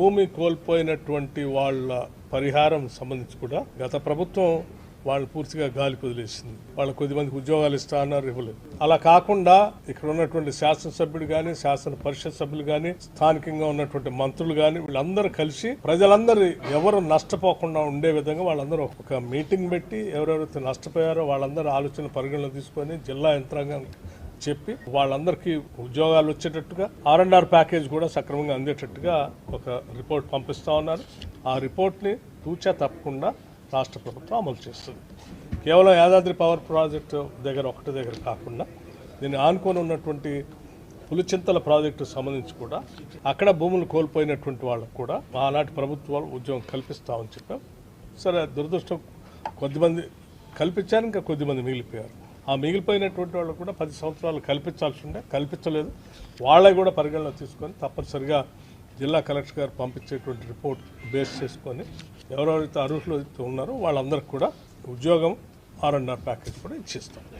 భూమి కోల్పోయినటువంటి వాళ్ళ పరిహారం సంబంధించి కూడా గత ప్రభుత్వం వాళ్ళు పూర్తిగా గాలికి వదిలేసింది. వాళ్ళు కొద్దిమందికి ఉద్యోగాలు ఇస్తా అన్నారు, ఇవ్వలేదు. అలా కాకుండా ఇక్కడ ఉన్నటువంటి శాసనసభ్యుడు కానీ, శాసన పరిషత్ సభ్యులు కానీ, స్థానికంగా ఉన్నటువంటి మంత్రులు కానీ వీళ్ళందరూ కలిసి ప్రజలందరూ ఎవరు నష్టపోకుండా ఉండే విధంగా వాళ్ళందరూ ఒక మీటింగ్ పెట్టి ఎవరెవరైతే నష్టపోయారో వాళ్ళందరూ ఆలోచన పరిగణలో తీసుకొని జిల్లా యంత్రాంగానికి చెప్పి వాళ్ళందరికీ ఉద్యోగాలు వచ్చేటట్టుగా R&R ప్యాకేజ్ కూడా సక్రమంగా అందేటట్టుగా ఒక రిపోర్ట్ పంపిస్తా ఉన్నారు. ఆ రిపోర్ట్ని తూచా తప్పకుండా రాష్ట్ర ప్రభుత్వం అమలు చేస్తుంది. కేవలం యాదాద్రి పవర్ ప్రాజెక్టు ఒకటి దగ్గర కాకుండా దీన్ని ఆనుకొని ఉన్నటువంటి పులిచింతల ప్రాజెక్టు సంబంధించి కూడా అక్కడ భూములు కోల్పోయినటువంటి వాళ్ళకు కూడా ఆనాటి ప్రభుత్వాలు ఉద్యోగం కల్పిస్తామని చెప్పాం. సరే, దురదృష్టం కొద్దిమంది కల్పించారు, ఇంకా కొద్దిమంది మిగిలిపోయారు. ఆ మిగిలిపోయినటువంటి వాళ్ళు కూడా 10 సంవత్సరాలు కల్పించాల్సి ఉండే, కల్పించలేదు. వాళ్ళని కూడా పరిగణలో తీసుకొని తప్పనిసరిగా జిల్లా కలెక్టర్ గారు పంపించేటువంటి రిపోర్ట్ బేస్ చేసుకొని ఎవరెవరైతే అర్హులు ఉన్నారో వాళ్ళందరికీ కూడా ఉద్యోగం R&R ప్యాకేజ్ కూడా ఇచ్చేస్తాం.